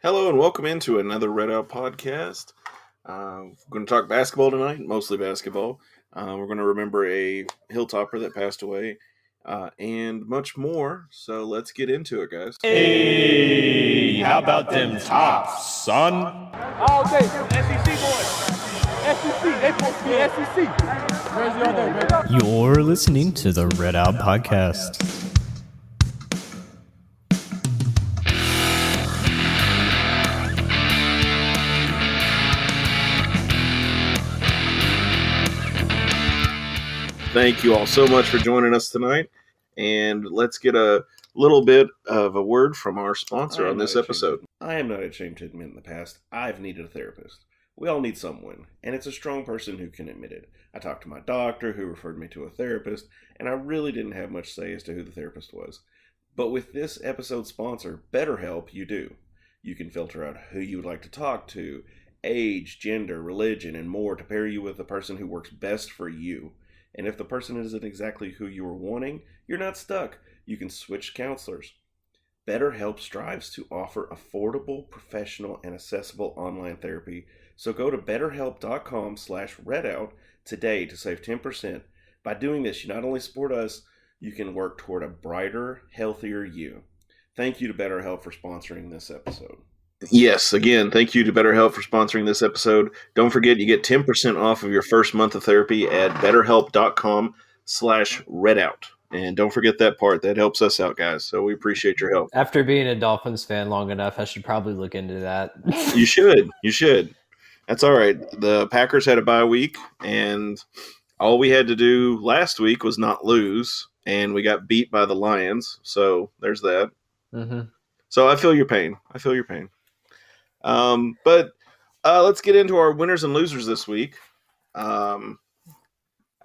Hello and welcome into another Red Out podcast. We're going to talk basketball tonight, mostly basketball. We're going to remember a Hilltopper that passed away and much more. So let's get into it, guys. Hey, how about them tops, son? All day, SEC boys. SEC, they supposed to be SEC. Crazy all day, man. You're listening to the Red Out Podcast. Thank you all so much for joining us tonight. And let's get a little bit of a word from our sponsor on this episode. I am not ashamed to admit in the past, I've needed a therapist. We all need someone, and it's a strong person who can admit it. I talked to my doctor, who referred me to a therapist, and I really didn't have much say as to who the therapist was. But with this episode's sponsor, BetterHelp, you do. You can filter out who you would like to talk to, age, gender, religion, and more to pair you with the person who works best for you. And if the person isn't exactly who you were wanting, you're not stuck. You can switch counselors. BetterHelp strives to offer affordable, professional, and accessible online therapy. So go to betterhelp.com/redout today to save 10%. By doing this, you not only support us, you can work toward a brighter, healthier you. Thank you to BetterHelp for sponsoring this episode. Yes, again, thank you to BetterHelp for sponsoring this episode. Don't forget, you get 10% off of your first month of therapy at betterhelp.com/redout. And don't forget that part. That helps us out, guys. So we appreciate your help. After being a Dolphins fan long enough, I should probably look into that. You should. You should. That's all right. The Packers had a bye week, and all we had to do last week was not lose, and we got beat by the Lions. So there's that. Mm-hmm. So I feel your pain. But let's get into our winners and losers this week. I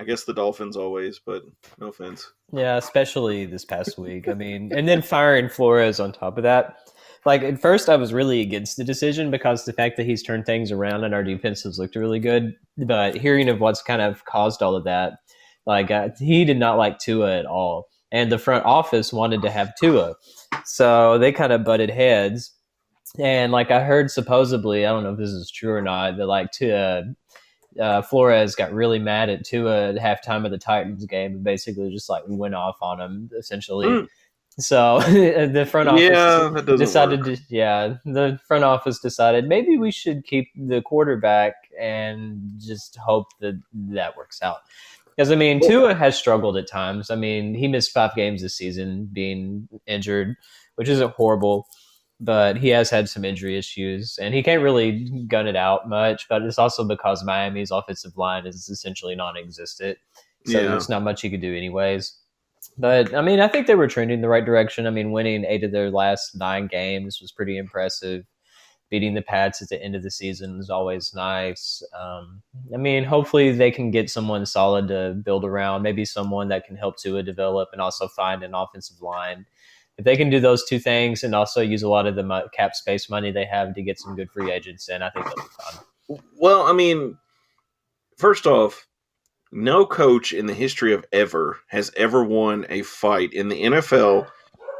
guess the Dolphins always, but no offense. Yeah, especially this past week. I mean, and then firing Flores on top of that. Like, at first, I was really against the decision because the fact that he's turned things around and our defense has looked really good. But hearing of what's kind of caused all of that, like, he did not like Tua at all. And the front office wanted to have Tua. So they kind of butted heads. And, like, I heard supposedly, I don't know if this is true or not, that, like, Flores got really mad at Tua at halftime of the Titans game and basically just, like, went off on him, essentially. So the front office the front office decided maybe we should keep the quarterback and just hope that works out. Because, I mean, Tua has struggled at times. I mean, he missed 5 games this season being injured, which isn't horrible, but he has had some injury issues, and he can't really gun it out much, but it's also because Miami's offensive line is essentially non-existent. So there's not much he could do anyways. But, I mean, I think they were trending in the right direction. I mean, winning 8 of their last 9 games was pretty impressive. Beating the Pats at the end of the season is always nice. I mean, hopefully they can get someone solid to build around, maybe someone that can help Tua develop and also find an offensive line. If they can do those 2 things and also use a lot of the cap space money they have to get some good free agents in, I think they'll be fine. Well, I mean, first off, no coach in the history of ever has ever won a fight in the NFL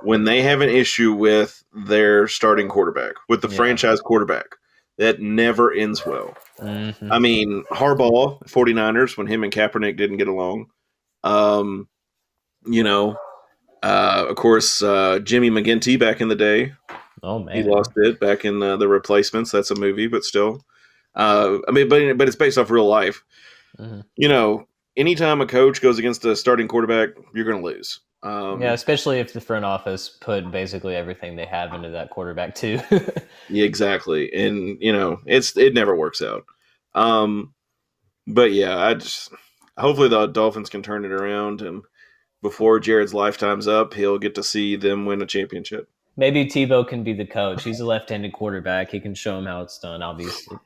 when they have an issue with their starting quarterback, with the franchise quarterback. That never ends well. Mm-hmm. I mean, Harbaugh, 49ers, when him and Kaepernick didn't get along. Of course, Jimmy McGinty back in the day. Oh, man. He lost it back in The Replacements. That's a movie, but still. But it's based off real life. Mm-hmm. Anytime a coach goes against a starting quarterback, you're going to lose. Especially if the front office put basically everything they have into that quarterback too. Yeah, exactly. And, it never works out. But yeah, hopefully the Dolphins can turn it around, and before Jared's lifetime's up, he'll get to see them win a championship. Maybe Tebow can be the coach. He's a left-handed quarterback. He can show them how it's done, obviously.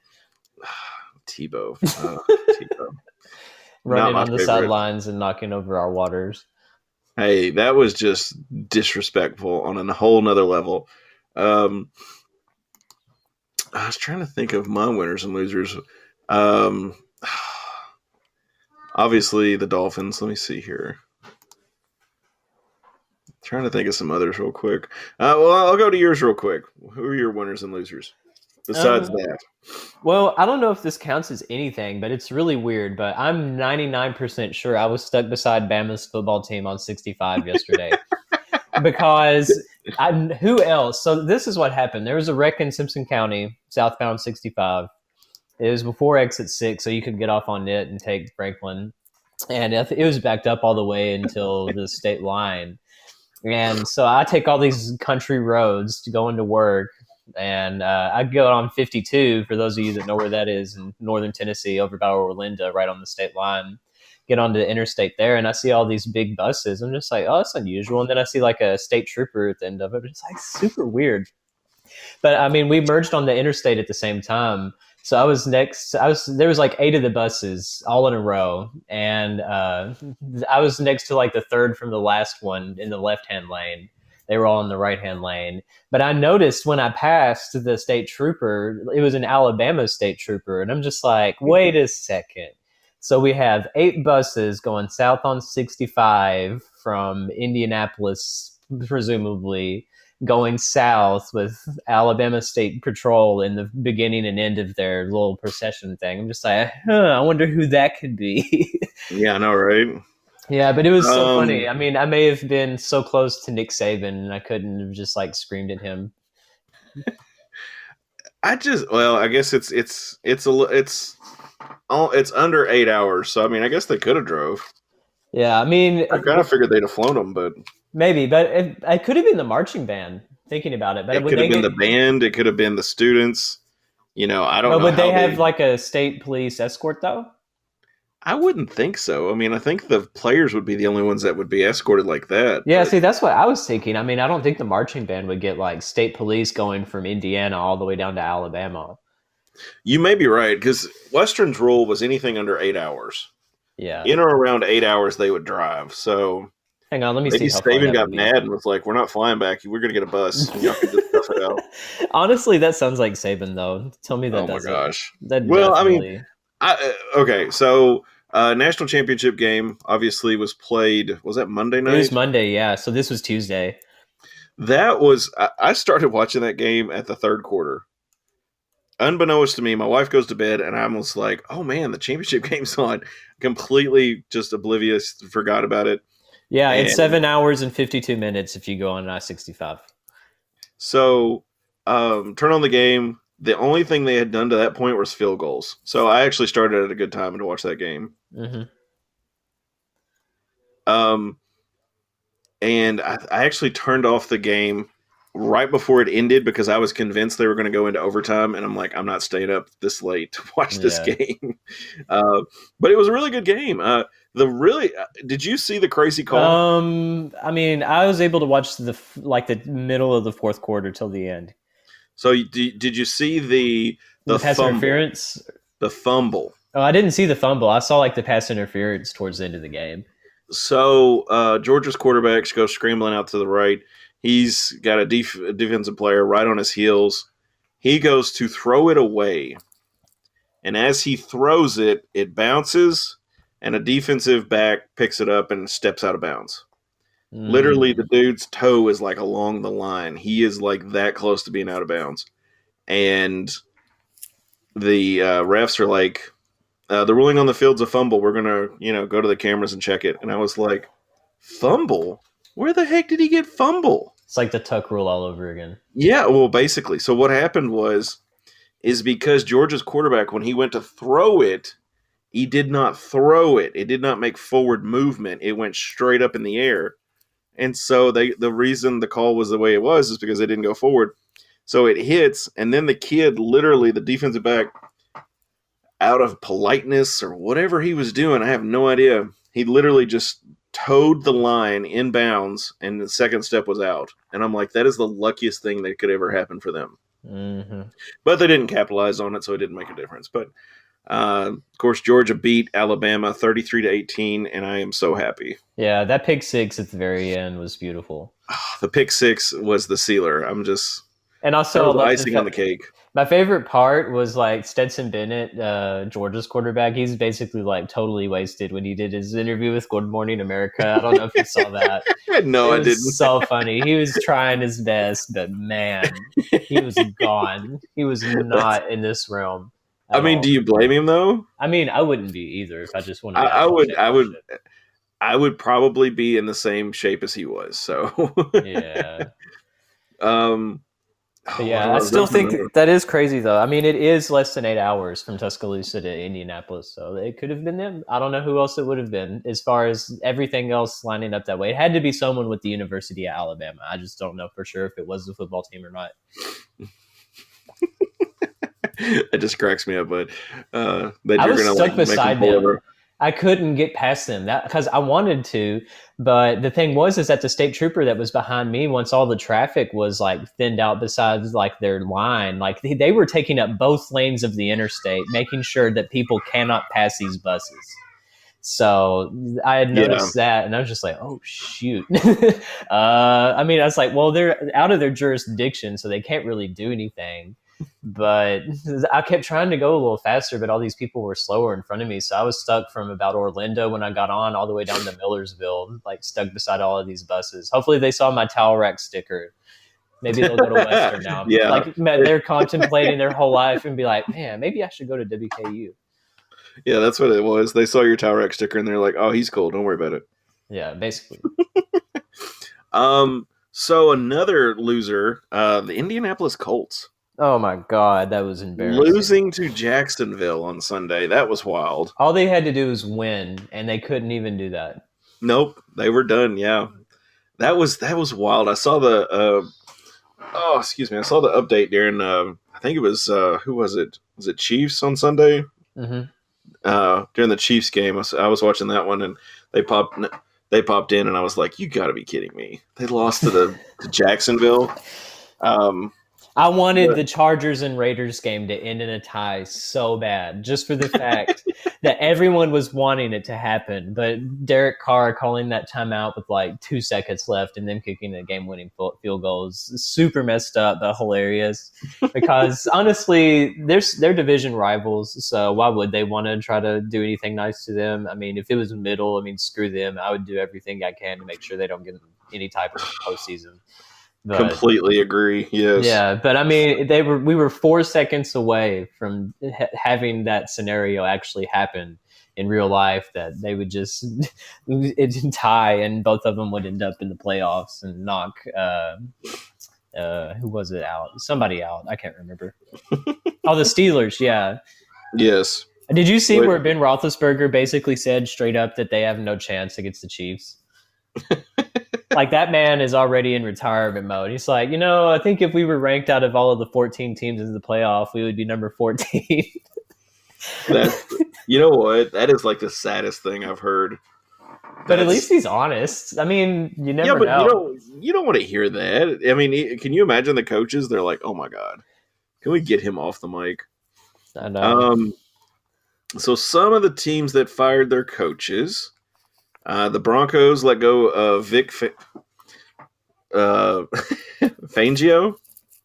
Tebow. Running on the sidelines and knocking over our waters. Hey, that was just disrespectful on a whole nother level. I was trying to think of my winners and losers. Obviously, the Dolphins. Let me see here. Trying to think of some others real quick. Well, I'll go to yours real quick. Who are your winners and losers? Besides that, Well, I don't know if this counts as anything, but it's really weird. But I'm 99% sure I was stuck beside Bama's football team on 65 yesterday. Because who else? So this is what happened. There was a wreck in Simpson County, southbound 65. It was before exit 6, so you could get off on it and take Franklin. And it was backed up all the way until the state line. And so I take all these country roads to go into work. And I go on 52, for those of you that know where that is, in northern Tennessee, over by Orlinda, right on the state line. Get onto the interstate there, and I see all these big buses. I'm just like, oh, that's unusual. And then I see like a state trooper at the end of it. It's like super weird. But I mean, we merged on the interstate at the same time. So I was next. There was like 8 of the buses all in a row, and I was next to like the third from the last one in the left-hand lane. They were all in the right-hand lane. But I noticed when I passed the state trooper, it was an Alabama state trooper, and I'm just like, wait a second. So we have 8 buses going south on 65 from Indianapolis, presumably, going south with Alabama State Patrol in the beginning and end of their little procession thing. I'm just like, I wonder who that could be. yeah, I know, right? Yeah, but it was so funny. I mean, I may have been so close to Nick Saban, and I couldn't have just like screamed at him. I guess it's under 8 hours, so I mean, I guess they could have drove. Yeah, I mean, I kind of figured they'd have flown them, but maybe. But it could have been the marching band. Thinking about it, but it could have been the band. It could have been the students. I don't know. Would they have like a state police escort though? I wouldn't think so. I mean, I think the players would be the only ones that would be escorted like that. Yeah, see, that's what I was thinking. I mean, I don't think the marching band would get like state police going from Indiana all the way down to Alabama. You may be right, because Western's rule was anything under 8 hours. Yeah. In or around 8 hours, they would drive. So hang on, let me maybe see. Maybe Saban got mad and was like, "We're not flying back. We're going to get a bus. Y'all can just stuff it out." Honestly, that sounds like Saban, though. Tell me that. Oh my gosh. Well, definitely... I mean, okay, so national championship game obviously was played. Was that Monday night? It was Monday, yeah. So this was Tuesday. I started watching that game at the third quarter. Unbeknownst to me, my wife goes to bed, and I was like, "Oh man, the championship game's on." Completely just oblivious, forgot about it. Yeah, it's 7 hours and 52 minutes if you go on I-65. So, turn on the game. The only thing they had done to that point was field goals. So I actually started at a good time to watch that game. Mm-hmm. And I actually turned off the game right before it ended because I was convinced they were going to go into overtime, and I'm like, I'm not staying up this late to watch this game. But it was a really good game. Did you see the crazy call? I mean, I was able to watch the middle of the fourth quarter till the end. So did you see the pass fumble? Interference? The fumble. Oh, I didn't see the fumble. I saw the pass interference towards the end of the game. So Georgia's quarterback goes scrambling out to the right. He's got a defensive player right on his heels. He goes to throw it away. And as he throws it, it bounces, and a defensive back picks it up and steps out of bounds. Literally, the dude's toe is along the line. He is that close to being out of bounds. And the refs are like, the ruling on the field's a fumble. We're going to, go to the cameras and check it. And I was like, fumble? Where the heck did he get fumble? It's like the Tuck rule all over again. Yeah, well, basically. So what happened is because Georgia's quarterback, when he went to throw it, he did not throw it. It did not make forward movement. It went straight up in the air. And so the reason the call was the way it was is because they didn't go forward. So it hits, and then the kid, literally, the defensive back, out of politeness or whatever he was doing, I have no idea, he literally just towed the line in bounds, and the second step was out. And I'm like, that is the luckiest thing that could ever happen for them. Mm-hmm. But they didn't capitalize on it, so it didn't make a difference. But, of course, Georgia beat Alabama 33-18, and I am so happy. Yeah, that pick six at the very end was beautiful. The pick six was the sealer. And also, That I was love icing on the cake. my favorite part was like Stetson Bennett, Georgia's quarterback. He's basically like totally wasted when he did his interview with Good Morning America. I don't know if you saw that. No, It I was didn't. so funny. He was trying his best, but man, he was gone. He was not in this realm I at mean, all. do you blame him though? I mean, I wouldn't be either if I just wanted to I actually would. check my shit. I would probably be in the same shape as he was. So, Yeah. um, But what yeah, I was still that? think that is crazy though. I mean, it is less than 8 hours from Tuscaloosa to Indianapolis, so it could have been them. I don't know who else it would have been as far as everything else lining up that way. It had to be someone with the University of Alabama. I just don't know for sure if it was the football team or not. It just cracks me up, but that I you're was gonna stuck like make beside him pull them. over. I couldn't get past them that because I wanted to, but the thing was is that the state trooper that was behind me, once all the traffic was like thinned out besides like their line, like they were taking up both lanes of the interstate, making sure that people cannot pass these buses. So I had Yeah, noticed that, and I was just like, "Oh shoot!" I mean, I was like, "Well, they're out of their jurisdiction, so they can't really do anything." But I kept trying to go a little faster, but all these people were slower in front of me, so I was stuck from about Orlando when I got on all the way down to Millersville, like stuck beside all of these buses. Hopefully, they saw my towel rack sticker. Maybe they'll go to Western now. yeah, Like they're contemplating their whole life and be like, "Man, maybe I should go to WKU." yeah. That's what it was. They saw your Tower Rack sticker and they're like, "Oh, he's cool. Don't worry about it." Yeah, basically. So another loser, the Indianapolis Colts Oh my god, that was embarrassing. losing to Jacksonville on Sunday. That was wild. All they had to do was win, and they couldn't even do that. Nope, they were done. Yeah, that was wild. I saw the I saw the update during I think it was who was it? Was it Chiefs on Sunday? Mm-hmm. During the Chiefs game, I was watching that one, and they popped in, and I was like, "You got to be kidding me!" They lost to Jacksonville. I wanted But- the Chargers and Raiders game to end in a tie so bad, just for the fact that everyone was wanting it to happen. But Derek Carr calling that timeout with like 2 seconds left and then kicking the game-winning field goal is super messed up, but hilarious. Because honestly, they're division rivals, so why would they want to try to do anything nice to them? I mean, if it was middle, I mean, screw them. I would do everything I can to make sure they don't get any type of postseason. But, completely agree. Yes. yeah, but I mean, we were 4 seconds away from having that scenario actually happen in real life. That they would just it tie, and both of them would end up in the playoffs and knock who was it out? Somebody out. I can't remember. Oh, the Steelers. Yeah. Yes. Did you see Wait. where Ben Roethlisberger basically said straight up that they have no chance against the Chiefs? Like, that man is already in retirement mode. He's like, I think if we were ranked out of all of the 14 teams in the playoff, we would be number 14. You know what? That is like the saddest thing I've heard. But at least he's honest. I mean, you never know. You don't want to hear that. I mean, can you imagine the coaches? They're like, "Oh my god, can we get him off the mic?" I know. So some of the teams that fired their coaches, the Broncos let go of Vic Fangio.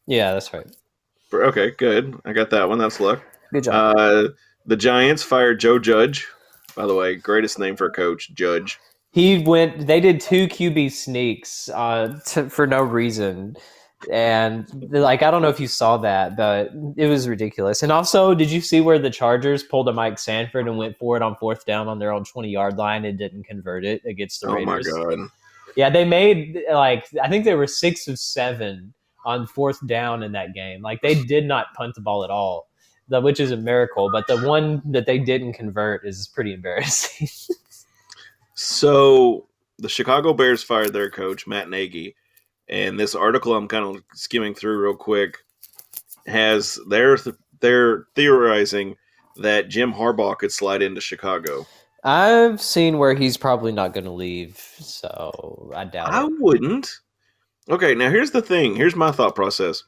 Yeah, that's right. Okay, good. I got that one. That's luck. Good job. The Giants fired Joe Judge. By the way, greatest name for a coach, Judge. They did 2 QB sneaks for no reason. And like, I don't know if you saw that, but it was ridiculous. And also, did you see where the Chargers pulled a Mike Sanford and went for it on 4th down on their own 20-yard line and didn't convert it against the Raiders? Oh my god. Yeah, they made I think they were 6 of 7 on 4th down in that game. Like, they did not punt the ball at all, which is a miracle. But the one that they didn't convert is pretty embarrassing. So the Chicago Bears fired their coach, Matt Nagy. And this article I'm kind of skimming through real quick has they're theorizing that Jim Harbaugh could slide into Chicago. I've seen where he's probably not going to leave, so I doubt I it. wouldn't. Okay, now here's the thing. Here's my thought process.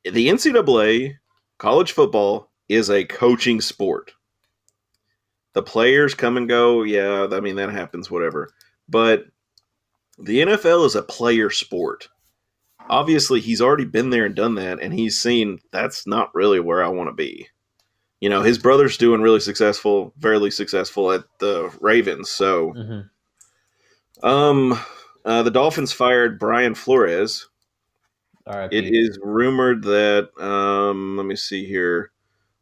The NCAA, college football, is a coaching sport. The players come and go. Yeah, I mean, that happens, whatever. But the NFL is a player sport. obviously he's already been there and done that, and he's seen that's not really where I want to be. You know, his brother's doing fairly successful at the Ravens. So, the Dolphins fired Brian Flores. It R.I.P. is rumored that let me see here,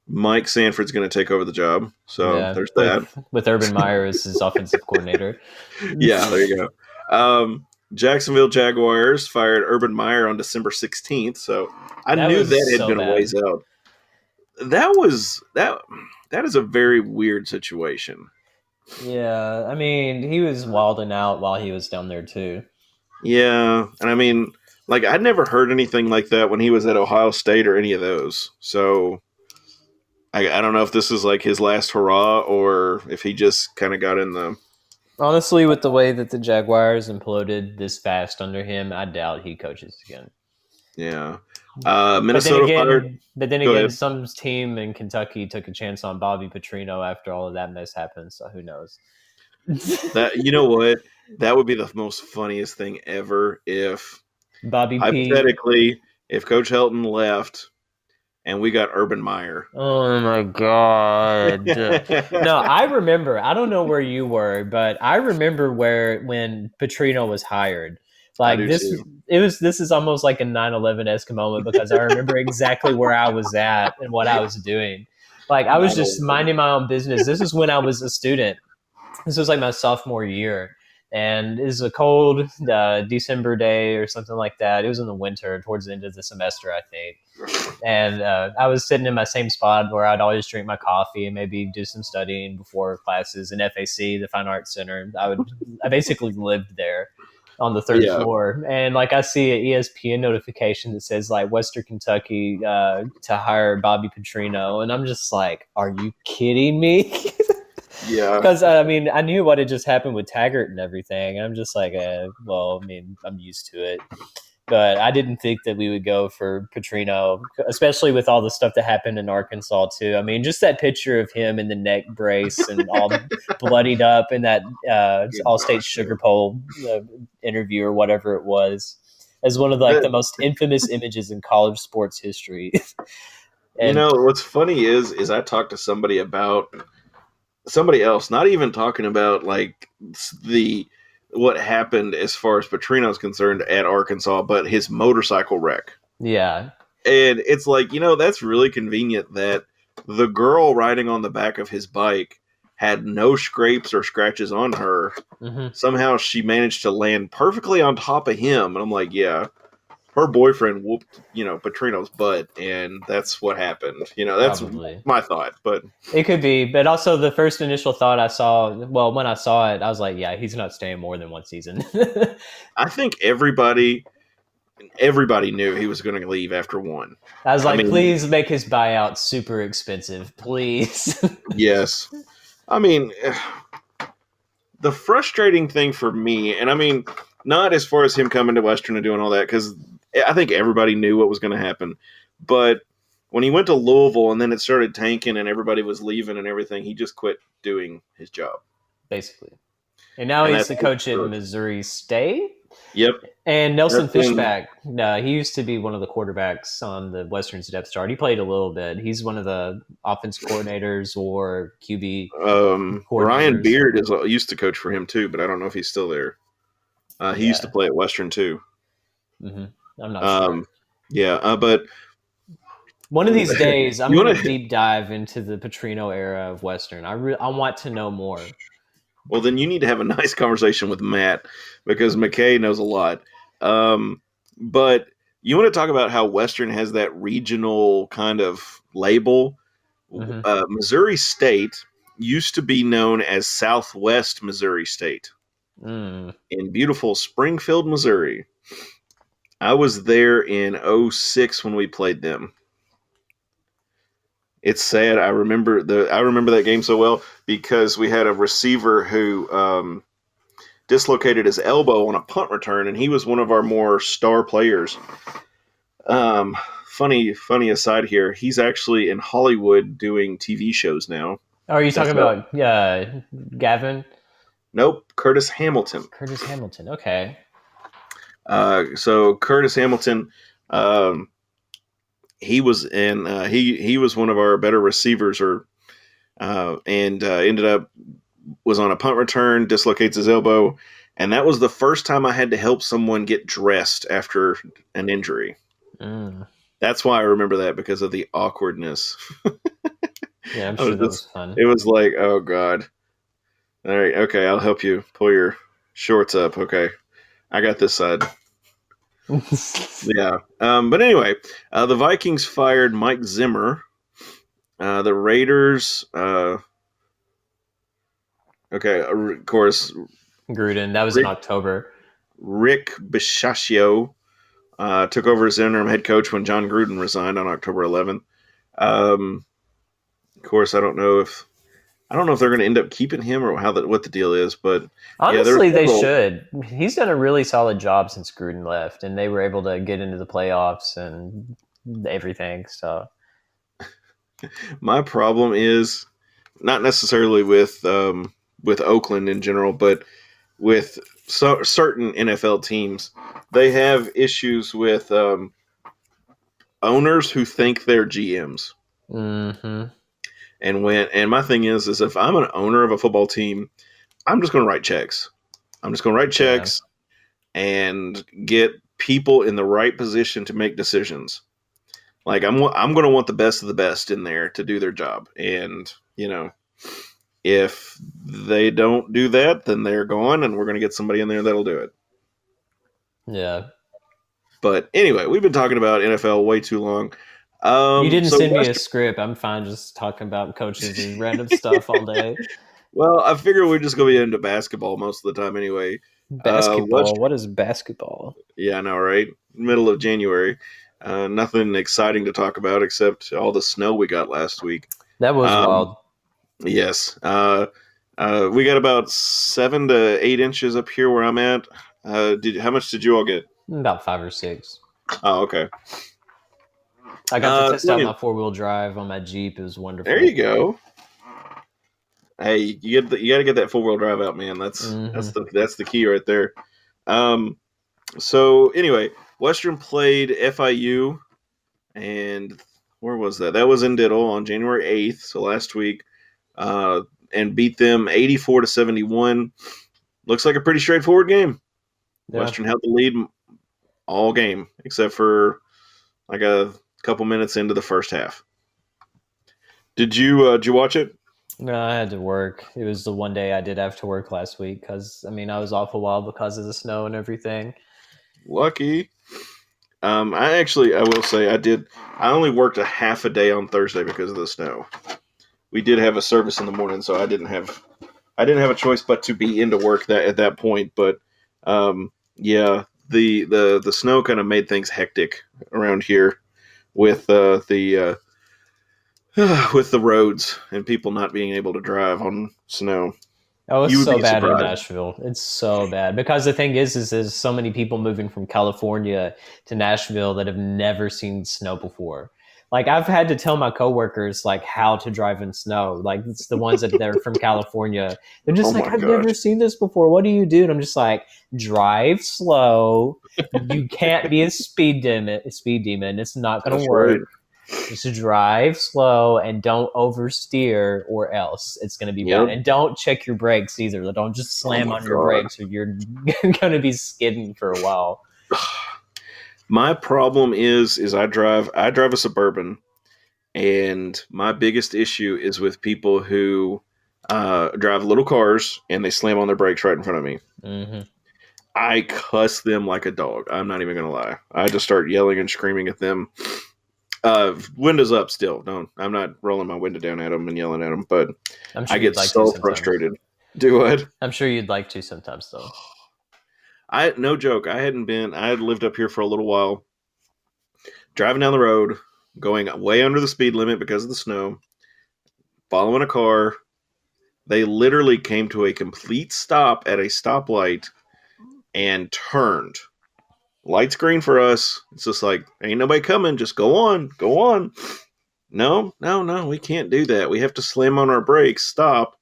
Mike Sanford's going to take over the job. So Yeah, there's that. with Urban Meyer as his offensive coordinator. Yeah, there you go. Jacksonville Jaguars fired Urban Meyer on December 16th. So I That knew was that had so been a bad. ways out. That is a very weird situation. Yeah, I mean, he was wilding out while he was down there too. Yeah, and I mean, like I'd never heard anything like that when he was at Ohio State or any of those. So I don't know if this is like his last hurrah or if he just kind of got in the. Honestly, with the way that the Jaguars imploded this fast under him, I doubt he coaches again. Yeah. But then Go again, ahead. some team in Kentucky took a chance on Bobby Petrino after all of that mess happened. So who knows? That you know what? That would be the most funniest thing ever if Bobby P. hypothetically if Coach Helton left and we got Urban Meyer. Oh my god! No, I remember. I don't know where you were, but I remember when Petrino was hired. I Like do this, too. this is almost like a 9/11-esque moment because I remember exactly where I was at and what I was doing. Like I was just minding my own business. This is when I was a student. This was like my sophomore year, and it was a cold December day or something like that. It was in the winter, towards the end of the semester, I think. And I was sitting in my same spot where I'd always drink my coffee and maybe do some studying before classes in FAC, the Fine Arts Center. I basically lived there on the third floor, and like I see an ESPN notification that says like Western Kentucky to hire Bobby Petrino, and I'm just like, are you kidding me? Yeah. Because I mean, I knew what had just happened with Taggart and everything. I'm just like, well, I mean, I'm used to it. But I didn't think that we would go for Petrino, especially with all the stuff that happened in Arkansas too. I mean, just that picture of him in the neck brace and all bloodied up in that All-State Sugar Bowl interview or whatever it was, as one of the most infamous images in college sports history. And, you know what's funny is I talked to somebody else, not even talking about like what happened as far as Petrino's concerned at Arkansas, but his motorcycle wreck. Yeah. And it's like, that's really convenient that the girl riding on the back of his bike had no scrapes or scratches on her. Mm-hmm. Somehow she managed to land perfectly on top of him. And I'm like, yeah, her boyfriend whooped, Petrino's butt, and that's what happened. That's Probably my thought, but it could be. But also the first initial thought I saw, when I saw it, I was like, yeah, he's not staying more than one season. I think everybody knew he was going to leave after one. I was like, please make his buyout super expensive, please. Yes. I mean, the frustrating thing for me, and I mean, not as far as him coming to Western and doing all that, because I think everybody knew what was going to happen. But when he went to Louisville and then it started tanking and everybody was leaving and everything, he just quit doing his job. Basically. And now he's the coach at Missouri State. Yep. And Nelson Fishback, he used to be one of the quarterbacks on the Western's depth chart. He played a little bit. He's one of the offense coordinators or QB Ryan Beard used to coach for him too, but I don't know if he's still there. He used to play at Western too. Mm-hmm. I'm not sure. Yeah, but one of these days, I'm going to deep dive into the Petrino era of Western. I want to know more. Well, then you need to have a nice conversation with Matt because McKay knows a lot. But you want to talk about how Western has that regional kind of label. Mm-hmm. Missouri State used to be known as Southwest Missouri State in beautiful Springfield, Missouri. I was there in 2006 when we played them. It's sad. I remember that game so well because we had a receiver who dislocated his elbow on a punt return, and he was one of our more star players. Funny aside here, he's actually in Hollywood doing TV shows now. Oh, are you talking about Gavin? Nope, Curtis Hamilton. Curtis Hamilton, okay. So Curtis Hamilton, he was he was one of our better receivers, and ended up was on a punt return, dislocates his elbow, and that was the first time I had to help someone get dressed after an injury. That's why I remember that, because of the awkwardness. Yeah, I'm sure that was fun. It was like, oh god. All right, okay, I'll help you pull your shorts up. Okay, I got this side. Yeah. But anyway, the Vikings fired Mike Zimmer. The Raiders. Okay, of course. Gruden. That was in October. Rick Bisaccia took over as interim head coach when John Gruden resigned on October 11th. Of course, I don't know if they're going to end up keeping him or what the deal is, but honestly, they should. He's done a really solid job since Gruden left, and they were able to get into the playoffs and everything. So, my problem is not necessarily with Oakland in general, but with certain NFL teams. They have issues with owners who think they're GMs. Mm-hmm. And my thing is if I'm an owner of a football team, I'm just going to write checks. And get people in the right position to make decisions. Like I'm going to want the best of the best in there to do their job. And, if they don't do that, then they're gone, and we're going to get somebody in there that'll do it. Yeah. But anyway, we've been talking about NFL way too long. You didn't send me a script. I'm fine just talking about coaches and random stuff all day. Well, I figure we're just going to be into basketball most of the time anyway. Basketball? What is basketball? Yeah, I know, right? Middle of January. Nothing exciting to talk about except all the snow we got last week. That was wild. Yes. We got about 7 to 8 inches up here where I'm at. How much did you all get? About 5 or 6. Oh, okay. I got to test out my 4-wheel drive on my Jeep. It was wonderful. There you go. Hey, you got to get that 4-wheel drive out, man. That's the key right there. So anyway, Western played FIU, and where was that? That was in Diddle on January 8th, so last week, and beat them 84-71. Looks like a pretty straightforward game. Yeah. Western held the lead all game except for like a couple minutes into the first half. Did you watch it? No, I had to work. It was the one day I did have to work last week because, I was off a while because of the snow and everything. Lucky. I will say I only worked a half a day on Thursday because of the snow. We did have a service in the morning, so I didn't have a choice but to be into work at that point. But yeah, the snow kind of made things hectic around here with the roads and people not being able to drive on snow. Oh, it's so bad in Nashville. It's so bad because the thing is there's so many people moving from California to Nashville that have never seen snow before. Like I've had to tell my coworkers like how to drive in snow. Like it's the ones that they're from California. They're just I've never seen this before. What do you do? And I'm just like, drive slow. You can't be a speed demon. It's not going to work. Right. Just drive slow and don't oversteer, or else it's going to be bad. And don't check your brakes either. Don't just slam on your brakes, or you're going to be skidding for a while. My problem is I drive a Suburban, and my biggest issue is with people who drive little cars and they slam on their brakes right in front of me. Mm-hmm. I cuss them like a dog. I'm not even going to lie. I just start yelling and screaming at them. Windows up still. I'm not rolling my window down at them and yelling at them, but I get so frustrated. Do what? I'm sure you'd like to sometimes, though. No joke. I had lived up here for a little while, driving down the road, going way under the speed limit because of the snow, following a car. They literally came to a complete stop at a stoplight and turned. Light's green for us. It's just like, ain't nobody coming. Just go on. No, we can't do that. We have to slam on our brakes, stop,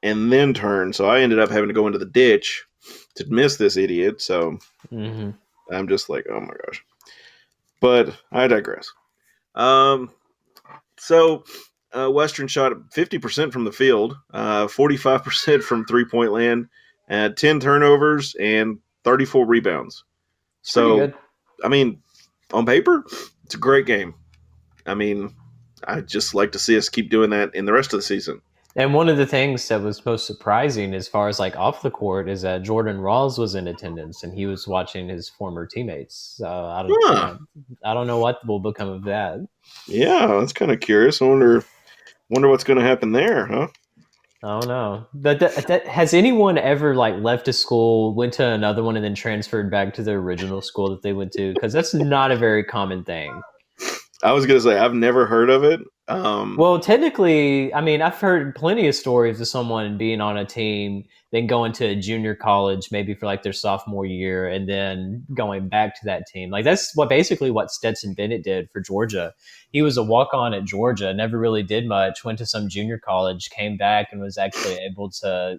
and then turn. So I ended up having to go into the ditch to miss this idiot. So I'm just like, oh my gosh. But I digress. So Western shot 50% from the field, 45% from 3-point land, 10 turnovers, and 34 rebounds. So, good. I mean, on paper, it's a great game. I mean, I'd just like to see us keep doing that in the rest of the season. And one of the things that was most surprising as far as like off the court is that Jordan Rawls was in attendance and he was watching his former teammates. So I don't know what will become of that. Yeah, that's kind of curious. I wonder what's going to happen there, huh? I don't know. But has anyone ever like left a school, went to another one, and then transferred back to the original school that they went to? Because that's not a very common thing. I was going to say I've never heard of it. Well, technically, I mean, I've heard plenty of stories of someone being on a team, then going to a junior college, maybe for like their sophomore year, and then going back to that team. Like that's basically what Stetson Bennett did for Georgia. He was a walk-on at Georgia, never really did much, went to some junior college, came back, and was actually able to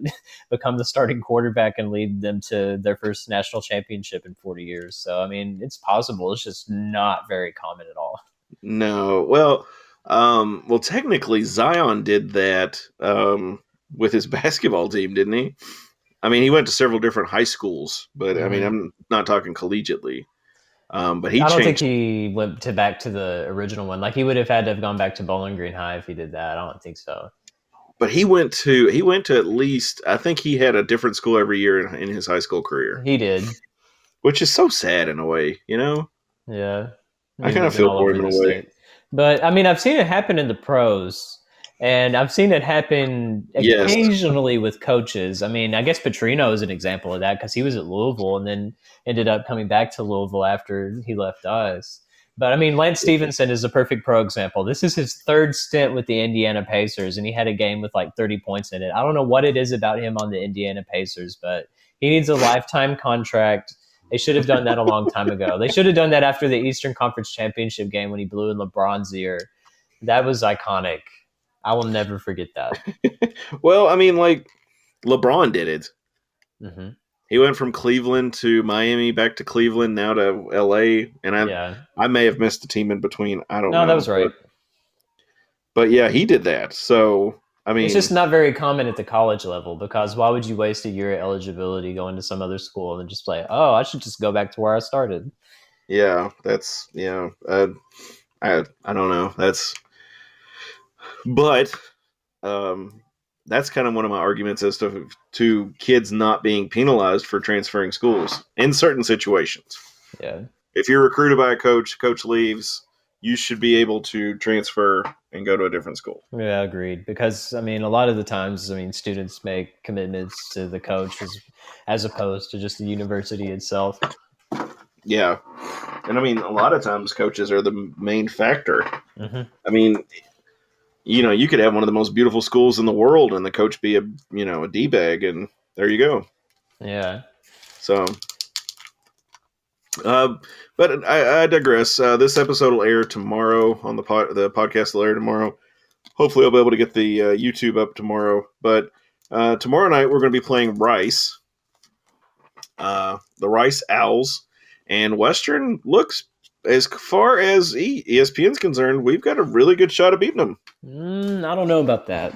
become the starting quarterback and lead them to their first national championship in 40 years. So, I mean, it's possible. It's just not very common at all. No. Well, technically Zion did that with his basketball team, didn't he? I mean, he went to several different high schools, but I mean, I'm not talking collegiately. But I don't think he went back to the original one. Like he would have had to have gone back to Bowling Green High if he did that. I don't think so. But he went to at least, I think he had a different school every year in his high school career. He did, which is so sad in a way, you know. Yeah, I kind of feel for him in a way. But I mean, I've seen it happen in the pros, and I've seen it happen occasionally with coaches. I mean, I guess Petrino is an example of that because he was at Louisville and then ended up coming back to Louisville after he left us. But I mean, Lance Stephenson is a perfect pro example. This is his third stint with the Indiana Pacers, and he had a game with like 30 points in it. I don't know what it is about him on the Indiana Pacers, but he needs a lifetime contract. They should have done that a long time ago. They should have done that after the Eastern Conference Championship game when he blew in LeBron's ear. That was iconic. I will never forget that. Well, I mean, like, LeBron did it. Mm-hmm. He went from Cleveland to Miami, back to Cleveland, now to L.A., and I may have missed a team in between. I don't know. No, that was right. But yeah, he did that. So, I mean, it's just not very common at the college level because why would you waste a year of eligibility going to some other school and just say, oh, I should just go back to where I started? Yeah, that's, I don't know. But that's kind of one of my arguments as to kids not being penalized for transferring schools in certain situations. Yeah. If you're recruited by a coach leaves, you should be able to transfer and go to a different school. Yeah, agreed. Because, I mean, a lot of the times, I mean, students make commitments to the coach as opposed to just the university itself. Yeah. And, I mean, a lot of times coaches are the main factor. Mm-hmm. I mean, you could have one of the most beautiful schools in the world and the coach be a D-bag, and there you go. Yeah. So, but I digress. This episode will air tomorrow on the podcast will air tomorrow. Hopefully I'll be able to get the YouTube up tomorrow. But tomorrow night we're going to be playing Rice, the Rice Owls, and Western looks, as far as ESPN's concerned, we've got a really good shot of beating them. I don't know about that.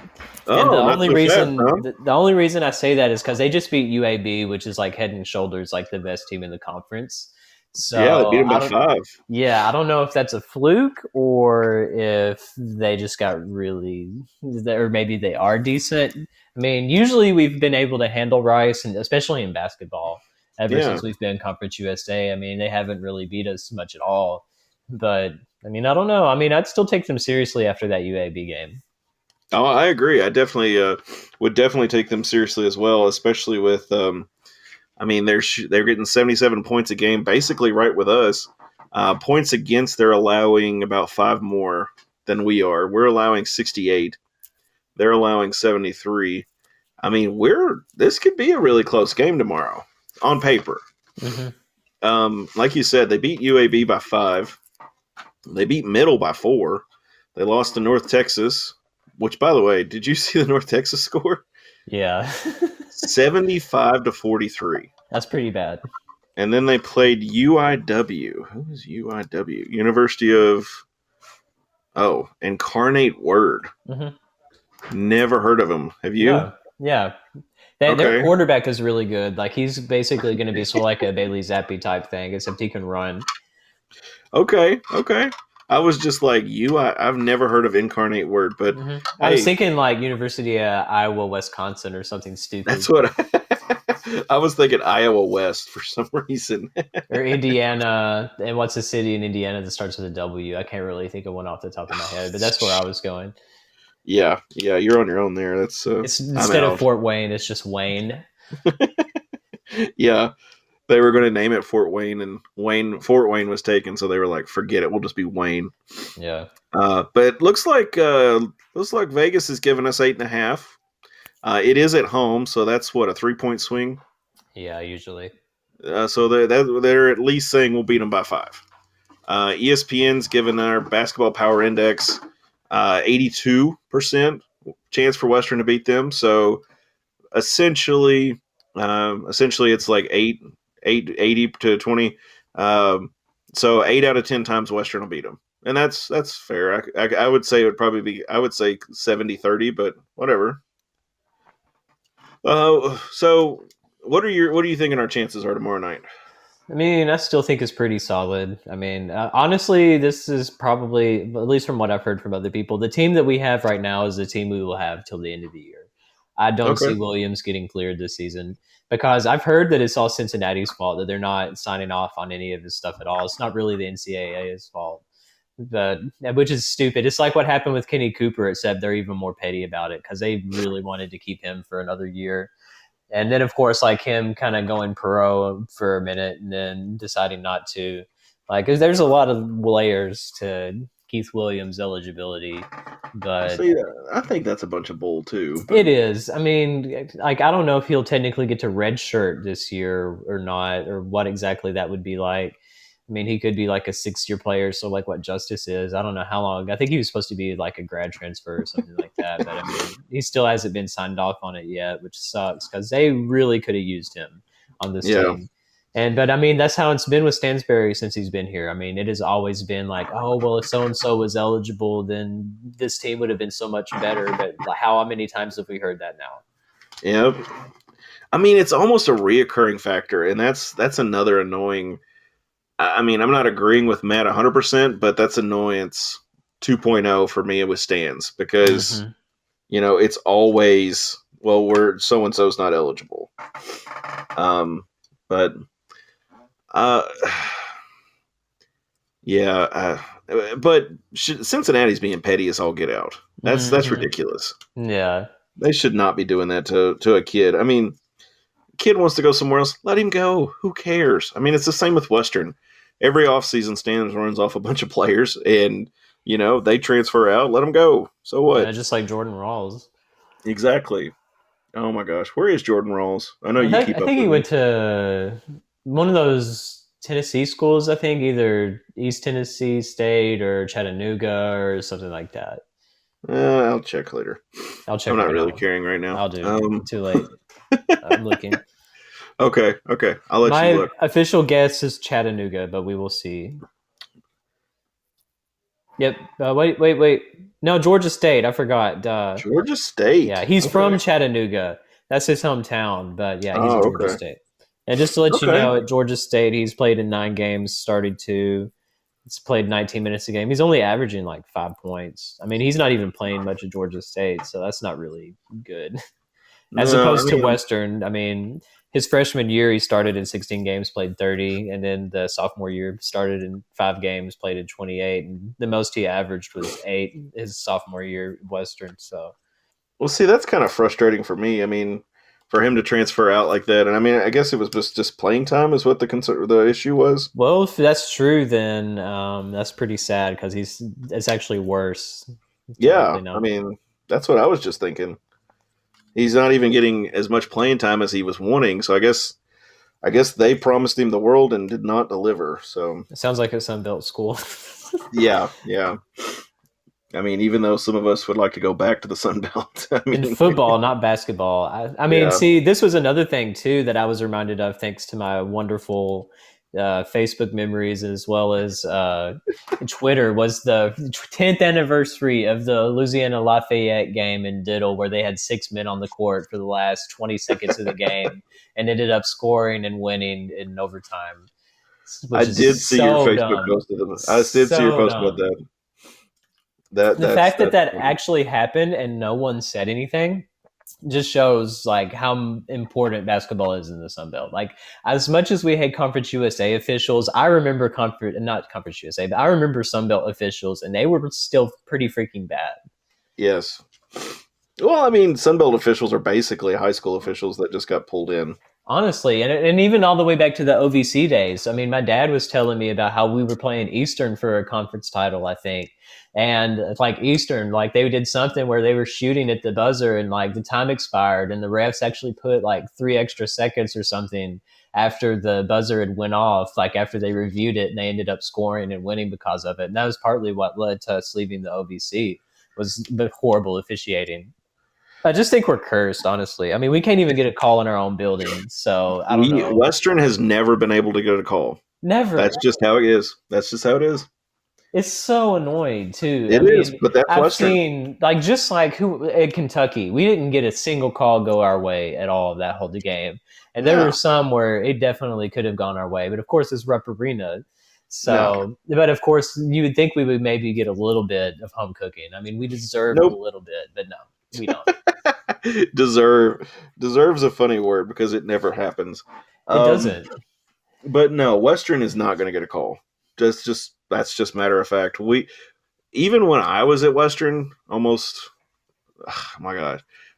Oh, and the only reason I say that is because they just beat UAB, which is like head and shoulders like the best team in the conference. So yeah, they beat them by 5. Yeah, I don't know if that's a fluke or if they just got or maybe they are decent. I mean, usually we've been able to handle Rice, and especially in basketball, ever since we've been Conference USA. I mean, they haven't really beat us much at all. But, I mean, I don't know. I mean, I'd still take them seriously after that UAB game. Oh, I agree. I definitely would definitely take them seriously as well, especially with I mean, they're getting 77 points a game, basically right with us. Points against, they're allowing about 5 more than we are. We're allowing 68. They're allowing 73. I mean, this could be a really close game tomorrow on paper. Mm-hmm. Like you said, they beat UAB by 5. They beat Middle by 4. They lost to North Texas, which, by the way, did you see the North Texas score? Yeah. 75-43. That's pretty bad. And then they played UIW. Who is UIW? University of Incarnate Word. Mm-hmm. Never heard of them. Have you? No. Yeah. Their Okay. quarterback is really good. Like, he's basically going to be sort of like a Bailey Zappi type thing, except he can run. Okay. I was just like I've never heard of Incarnate Word, but I was thinking like University of Iowa, Wisconsin, or something stupid. That's what I was thinking. Iowa West for some reason, or Indiana. And what's the city in Indiana that starts with a W? I can't really think of one off the top of my head, but that's where I was going. Yeah, you're on your own there. That's it's instead of Fort Wayne, it's just Wayne. Yeah. They were going to name it Fort Wayne, and Fort Wayne was taken, so they were like, "Forget it, we'll just be Wayne." Yeah. But it looks like Vegas is giving us 8.5. It is at home, so that's what, a 3-point swing. Yeah, usually. So they're at least saying we'll beat them by 5. ESPN's given our basketball power index 82% chance for Western to beat them. So essentially it's like 80 to 20. So 8 out of 10 times Western will beat them. And that's fair. I would say it would probably be, 70-30, but whatever. So what are you thinking our chances are tomorrow night? I mean, I still think it's pretty solid. I mean, honestly, this is probably, at least from what I've heard from other people, the team that we have right now is the team we will have till the end of the year. I don't see Williams getting cleared this season because I've heard that it's all Cincinnati's fault, that they're not signing off on any of his stuff at all. It's not really the NCAA's fault, but which is stupid. It's like what happened with Kenny Cooper, except they're even more petty about it because they really wanted to keep him for another year. And then, of course, like him kind of going pro for a minute and then deciding not to. Like, because there's a lot of layers to Keith Williams' eligibility. But see, I think that's a bunch of bull, too. It is. I mean, like, I don't know if he'll technically get to redshirt this year or not, or what exactly that would be like. I mean, he could be like a 6-year player, so like what Justice is. I don't know how long. I think he was supposed to be like a grad transfer or something like that. But I mean, he still hasn't been signed off on it yet, which sucks because they really could have used him on this team. But I mean, that's how it's been with Stansbury since he's been here. I mean, it has always been like, oh, well, if so-and-so was eligible, then this team would have been so much better. But how many times have we heard that now? Yep. I mean, it's almost a reoccurring factor, and that's another annoying. I mean, I'm not agreeing with Matt 100%, but that's annoyance 2.0 for me with Stans because, it's always, well, we're so-and-so's not eligible. But Cincinnati's being petty as all get out. That's ridiculous. Yeah. They should not be doing that to a kid. I mean, kid wants to go somewhere else, let him go. Who cares? I mean, it's the same with Western. Every offseason, Stans runs off a bunch of players, and, they transfer out, let them go. So what? Yeah, just like Jordan Rawls. Exactly. Oh, my gosh. Where is Jordan Rawls? I know I keep up think he with went to one of those Tennessee schools, I think, either East Tennessee State or Chattanooga or something like that. I'll check later. I'm not really caring right now. I'll do. Too late. I'm looking. Okay. I'll let you look. My official guess is Chattanooga, but we will see. Yep. Wait. No, Georgia State. I forgot. Georgia State. Yeah, he's from Chattanooga. That's his hometown. But yeah, he's at Georgia State. And just to let you know, at Georgia State, he's played in 9 games, started 2. He's played 19 minutes a game. He's only averaging like 5 points. I mean, he's not even playing much at Georgia State, so that's not really good. As opposed to Western, I mean, his freshman year, he started in 16 games, played 30, and then the sophomore year started in 5 games, played in 28, and the most he averaged was 8 his sophomore year at Western. So, well, see, that's kind of frustrating for me. I mean, for him to transfer out like that, and I mean, I guess it was just playing time is what the issue was. Well, if that's true, then that's pretty sad because it's actually worse. Yeah, I mean, that's what I was just thinking. He's not even getting as much playing time as he was wanting. So I guess they promised him the world and did not deliver. So it sounds like a Sun Belt school. Yeah. I mean, even though some of us would like to go back to the Sun Belt. I mean, In football, not basketball. I mean, Yeah. see, this was another thing too that I was reminded of thanks to my wonderful Facebook memories as well as Twitter. Was the 10th anniversary of the Louisiana Lafayette game in Diddle, where they had 6 men on the court for the last 20 seconds of the game and ended up scoring and winning in overtime. I Which is did see your so Facebook dumb. post. I did see your So post about dumb. that. The fact that That's actually happened and no one said anything just shows like how important basketball is in the Sun Belt. Like as much as we had Conference USA officials, I remember not Conference USA, but I remember Sun Belt officials, and they were still pretty freaking bad. Yes. Well, I mean, Sunbelt officials are basically high school officials that just got pulled in. Honestly, and even all the way back to the OVC days. I mean, my dad was telling me about how we were playing Eastern for a conference title, I think. And like Eastern, like they did something where they were shooting at the buzzer and like the time expired, and the refs actually put like 3 extra seconds or something after the buzzer had went off, like after they reviewed it, and they ended up scoring and winning because of it. And that was partly what led to us leaving the OVC, was the horrible officiating. I just think we're cursed, honestly. I mean, we can't even get a call in our own building, so I don't know. Western has never been able to get a call. Never. That's just how it is. That's just how it is. It's so annoying too. It is, but that's I've Western. seen like just like who in Kentucky, we didn't get a single call go our way at all that whole game, and there Yeah. were some where it definitely could have gone our way. But of course, it's Rupp Arena, so but of course you would think we would maybe get a little bit of home cooking. I mean, we deserve Nope. a little bit, but no, we don't. Deserves a funny word because it never happens. It doesn't. But no, Western is not going to get a call. That's just matter of fact. Even when I was at Western, almost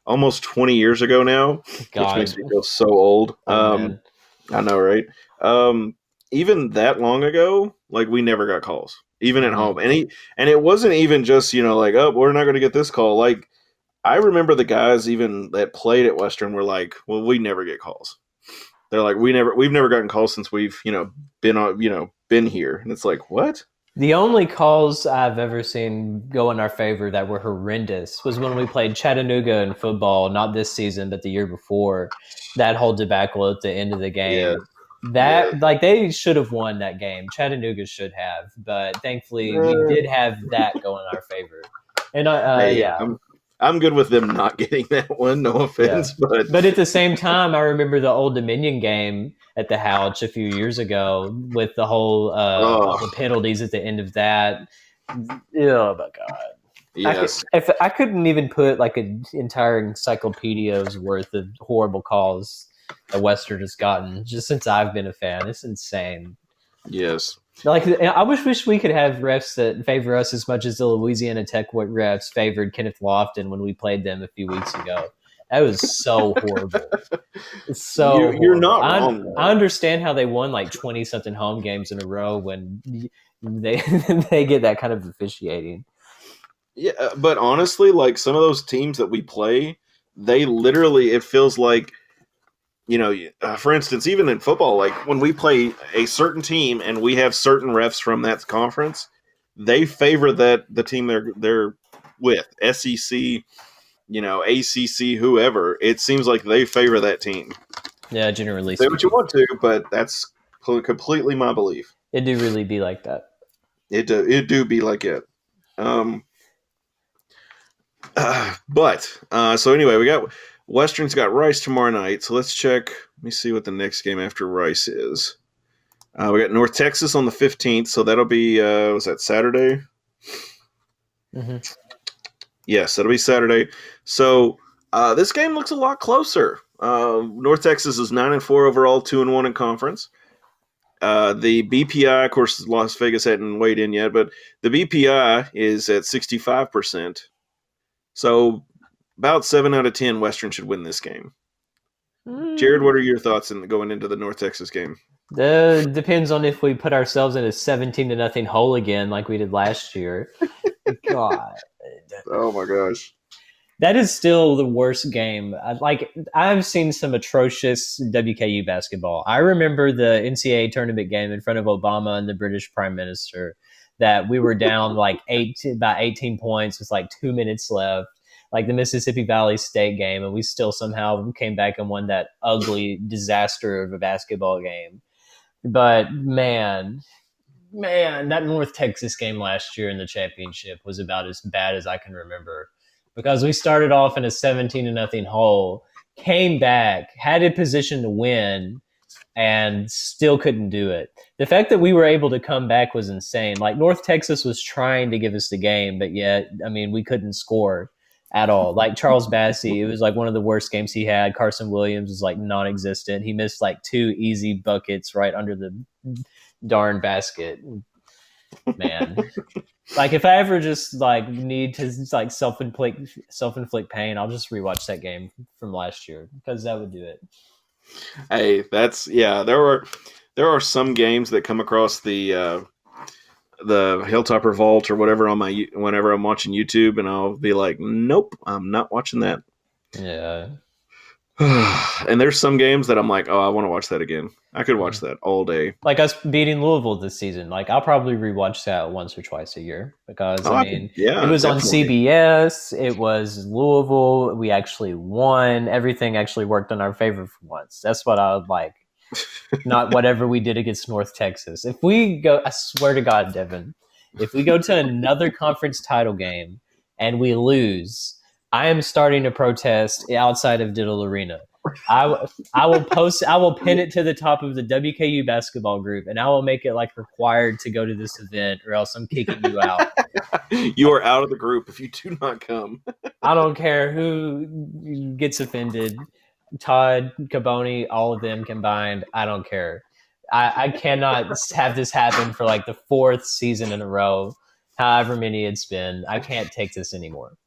20 years ago now, God. which makes me feel so old. Oh, man. I know, right? Even that long ago, like we never got calls, even at home, and it wasn't even just like, oh, we're not going to get this call. Like I remember the guys even that played at Western were like, well, we never get calls. They're like, we've never gotten calls since we've been here, and it's like, what? The only calls I've ever seen go in our favor that were horrendous was when we played Chattanooga in football, not this season, but the year before. That whole debacle at the end of the game. Like they should have won that game. Chattanooga should have, but thankfully we did have that go in our favor. And I'm good with them not getting that one. No offense, but at the same time, I remember the Old Dominion game at the Houch a few years ago with the whole all the penalties at the end of that. Oh my god! Yes, I couldn't even put like an entire encyclopedia's worth of horrible calls that Western has gotten just since I've been a fan. It's insane. Yes. Like I wish we could have refs that favor us as much as the Louisiana Tech refs favored Kenneth Lofton when we played them a few weeks ago. That was so horrible. It's so you're not wrong. I understand how they won like 20 something home games in a row when they they get that kind of officiating. Yeah, but honestly, like some of those teams that we play, they literally, it feels like, for instance, even in football, like when we play a certain team and we have certain refs from that conference, they favor the team they're with, SEC, ACC, whoever. It seems like they favor that team. Yeah, generally. Say what you want to, but that's completely my belief. It do really be like that. It do be like it. So anyway, we got Western's got Rice tomorrow night. So let's check. Let me see what the next game after Rice is. We got North Texas on the 15th. So that'll be, was that Saturday? Mm-hmm. Yes, that'll be Saturday. So this game looks a lot closer. North Texas is 9-4 overall, 2-1 in conference. The BPI, of course, Las Vegas hadn't weighed in yet, but the BPI is at 65%. So about 7 out of 10 Western should win this game. Jared, what are your thoughts going into the North Texas game? Depends on if we put ourselves in a 17-0 hole again like we did last year. God. Oh my gosh. That is still the worst game. I've seen some atrocious WKU basketball. I remember the NCAA tournament game in front of Obama and the British Prime Minister. that we were down like by 18 points with like 2 minutes left, like the Mississippi Valley State game, and we still somehow came back and won that ugly disaster of a basketball game. But man, that North Texas game last year in the championship was about as bad as I can remember, because we started off in a 17-0 hole, came back, had a position to win, and still couldn't do it. The fact that we were able to come back was insane. Like, North Texas was trying to give us the game, but yet, I mean, we couldn't score at all. Like, Charles Bassey, it was like one of the worst games he had. Carson Williams was like non-existent. He missed like 2 easy buckets right under the darn basket. Man. Like, if I ever just like need to like self-inflict pain, I'll just rewatch that game from last year, because that would do it. Hey, there are some games that come across the Hilltopper Vault or whatever whenever I'm watching YouTube, and I'll be like, nope, I'm not watching that. Yeah. And there's some games that I'm like, oh, I want to watch that again. I could watch that all day. Like us beating Louisville this season. Like, I'll probably rewatch that once or twice a year, because it was definitely on CBS. It was Louisville. We actually won. Everything actually worked in our favor for once. That's what I would like. Not whatever we did against North Texas. If we go, I swear to God, Devin, if we go to another conference title game and we lose, I am starting to protest outside of Diddle Arena. I will pin it to the top of the WKU basketball group, and I will make it like required to go to this event, or else I'm kicking you out. You are out of the group if you do not come. I don't care who gets offended. Todd, Caboni, all of them combined. I don't care. I cannot have this happen for like the 4th season in a row, however many it's been. I can't take this anymore.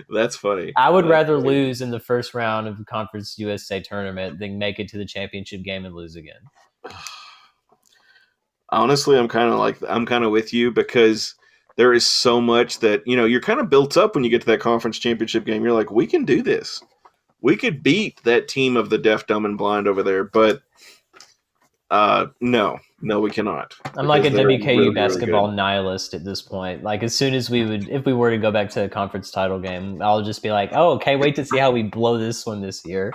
That's funny. I would rather lose in the first round of the Conference USA tournament than make it to the championship game and lose again. Honestly, I'm kind of with you, because there is so much that, you're kind of built up when you get to that conference championship game. You're like, we can do this. We could beat that team of the deaf, dumb, and blind over there, but no, we cannot. I'm like a WKU really, basketball really nihilist at this point. Like, as soon as if we were to go back to the conference title game, I'll just be like, oh, okay, wait to see how we blow this one this year.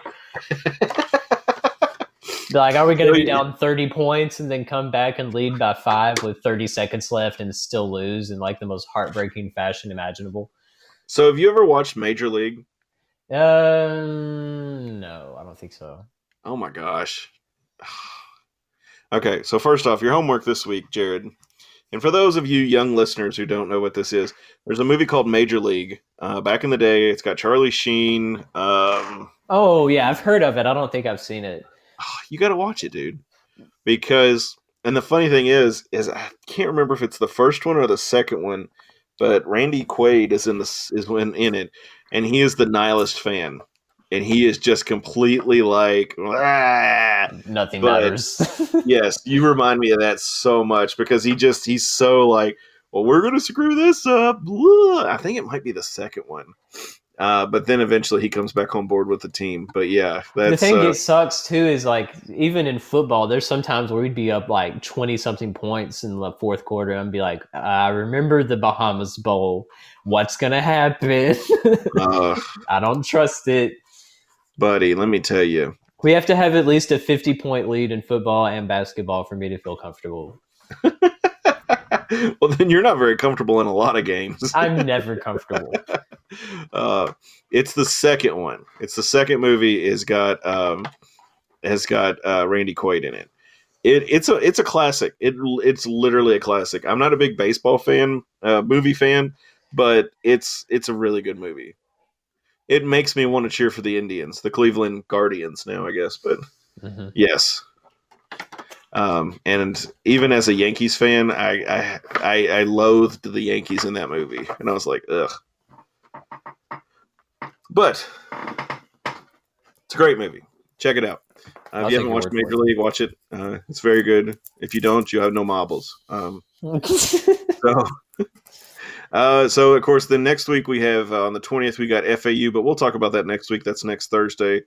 Like, are we going to be down 30 points and then come back and lead by 5 with 30 seconds left and still lose in like the most heartbreaking fashion imaginable? So have you ever watched Major League? No, I don't think so. Oh my gosh. Okay, so first off, your homework this week, Jared. And for those of you young listeners who don't know what this is, there's a movie called Major League. Back in the day, it's got Charlie Sheen. Oh, yeah, I've heard of it. I don't think I've seen it. You got to watch it, dude. Because, and the funny thing is I can't remember if it's the first one or the second one, but Randy Quaid is in it, and he is the nihilist fan. And he is just completely like, nothing matters. Yes, you remind me of that so much, because he's so like, well, we're going to screw this up. Blah. I think it might be the second one. But then eventually he comes back on board with the team. But yeah, that's, the thing that sucks too is, like, even in football, there's sometimes where we'd be up like 20-something points in the 4th quarter and be like, I remember the Bahamas Bowl. What's going to happen? I don't trust it. Buddy, let me tell you. We have to have at least a 50-point lead in football and basketball for me to feel comfortable. Well, then you're not very comfortable in a lot of games. I'm never comfortable. It's the second one. It's the second movie. Has got Randy Quaid in it. It's a classic. It's literally a classic. I'm not a big baseball movie fan, but it's a really good movie. It makes me want to cheer for the Indians, the Cleveland Guardians now, I guess. But yes. And even as a Yankees fan, I loathed the Yankees in that movie, and I was like, ugh. But it's a great movie. Check it out. If you haven't watched Major League, watch it. It's very good. If you don't, you have no marbles. So of course, then next week we have on the 20th we got FAU, but we'll talk about that next week. That's next Thursday.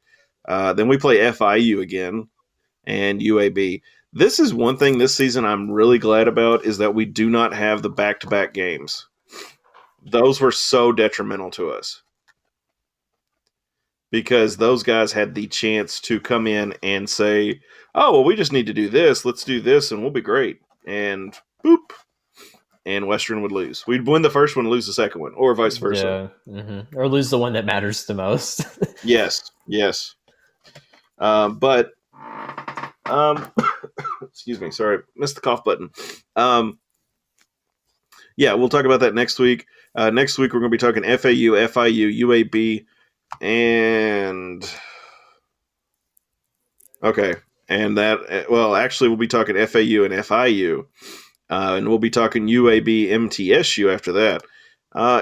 Then we play FIU again and UAB. This is one thing this season I'm really glad about is that we do not have the back-to-back games. Those were so detrimental to us. Because those guys had the chance to come in and say, oh, well, we just need to do this. Let's do this, and we'll be great. And boop. And Western would lose. We'd win the first one and lose the second one, or vice versa. Yeah. Mm-hmm. Or lose the one that matters the most. Yes. But excuse me, sorry, missed the cough button. Yeah, we'll talk about that next week. Next week we're going to be talking FAU, FIU, UAB, and okay, and that actually we'll be talking FAU and FIU, and we'll be talking UAB, MTSU after that.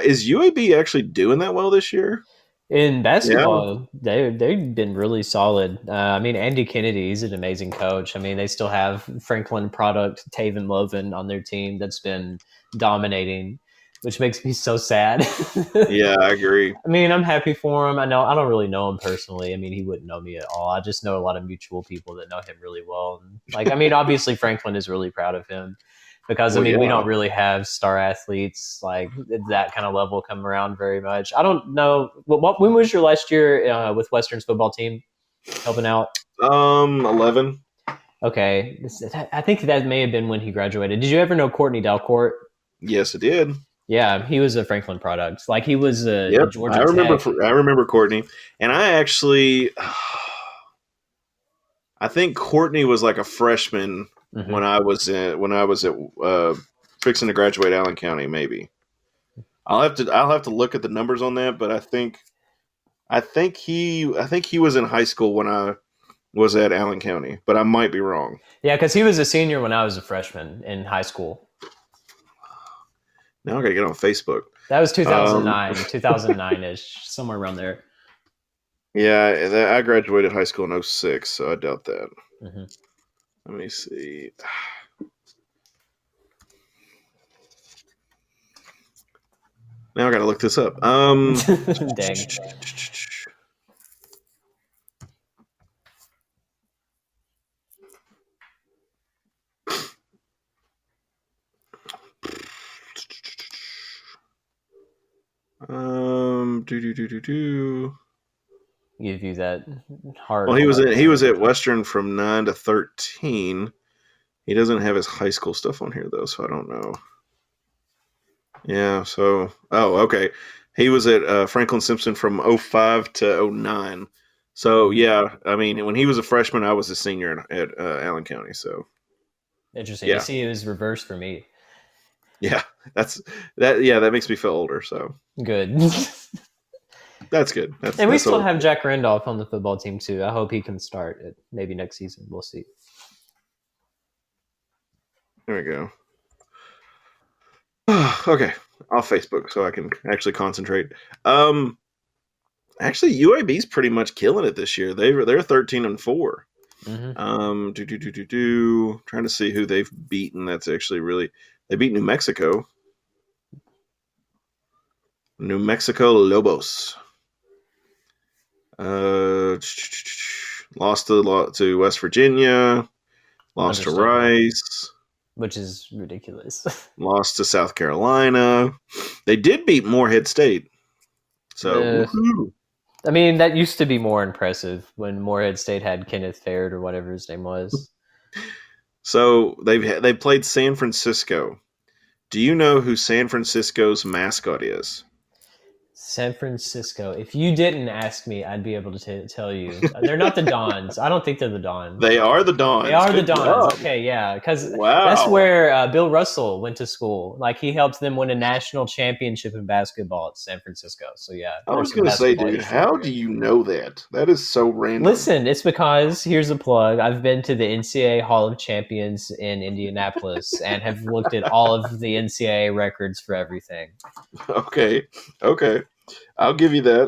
Is UAB actually doing that well this year? In basketball, they've been really solid. I mean, Andy Kennedy, he's an amazing coach. I mean, they still have Franklin product, Taven Lovin on their team that's been dominating, which makes me so sad. Yeah, I agree. I mean, I'm happy for him. I don't really know him personally. I mean, he wouldn't know me at all. I just know a lot of mutual people that know him really well. And, I mean, obviously Franklin is really proud of him. Because, we don't really have star athletes like that kind of level come around very much. I don't know. When was your last year with Western's football team helping out? 11. Okay. I think that may have been when he graduated. Did you ever know Courtney Dalcourt? Yes, I did. Yeah, he was a Franklin product. Like, he was a Georgia Tech. I remember Courtney. And I actually... I think Courtney was like a freshman when I was at fixing to graduate Allen County. Maybe I'll have to look at the numbers on that, but I think he was in high school when I was at Allen County, but I might be wrong. Yeah, because he was a senior when I was a freshman in high school. Now I gotta get on Facebook. That was 2009, 2009-ish, somewhere around there. Yeah, I graduated high school in 2006, so I doubt that. Mm-hmm. Let me see. Now I gotta look this up. Dang. Give you that hard. Well, he was at Western from 9 to 13. He doesn't have his high school stuff on here though, so I don't know. Yeah, so okay. He was at Franklin Simpson from 05 to 09. So yeah, I mean, when he was a freshman, I was a senior at Allen County. So interesting. Yeah. You see, it was reversed for me. Yeah, that makes me feel older. So good. That's good. And we still have Jack Randolph on the football team too. I hope he can start it maybe next season. We'll see. There we go. Okay, off Facebook so I can actually concentrate. Actually, UAB's pretty much killing it this year. They're 13-4. Mm-hmm. Trying to see who they've beaten. That's actually they beat New Mexico. New Mexico Lobos. Lost to West Virginia. Lost to Rice. Which is ridiculous. Lost to South Carolina. They did beat Morehead State. So, I mean, that used to be more impressive when Morehead State had Kenneth Faird or whatever his name was. So they played San Francisco. Do you know who San Francisco's mascot is? San Francisco. If you didn't ask me, I'd be able to tell you. They're not the Dons. I don't think they're the Dons. They are the Dons. They are the Dons. Okay, yeah. Because that's where Bill Russell went to school. Like, he helped them win a national championship in basketball at San Francisco. So, yeah. I was going to say, dude, how do you know that? That is so random. Listen, it's because, here's a plug, I've been to the NCAA Hall of Champions in Indianapolis and have looked at all of the NCAA records for everything. Okay. I'll give you that.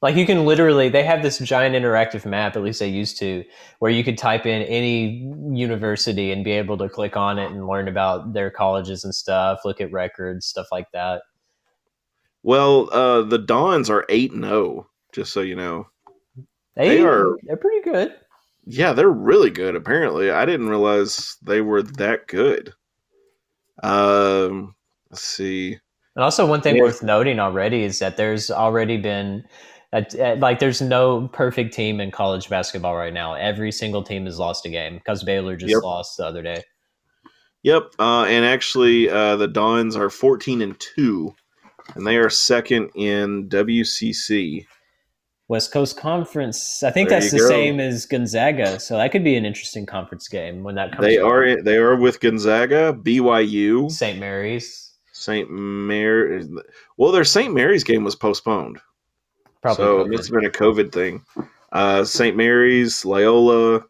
Like, you can literally, they have this giant interactive map, at least they used to, where you could type in any university and be able to click on it and learn about their colleges and stuff, look at records, stuff like that. Well, the Dons are 8-0, just so you know. They're pretty good. Yeah, they're really good. Apparently, I didn't realize they were that good. Let's see. And also, one thing Yeah. worth noting already is that there's already been like there's no perfect team in college basketball right now. Every single team has lost a game because Baylor just Yep. lost the other day. Yep. And actually, the Dons are 14-2, and they are second in WCC. West Coast Conference. I think There that's you the go. same as Gonzaga, so that could be an interesting conference game when that comes They around. are with Gonzaga, BYU, St. Mary's, St. Mary. Well, their St. Mary's game was postponed, probably so it must COVID. have been a COVID thing. St. Mary's, Loyola,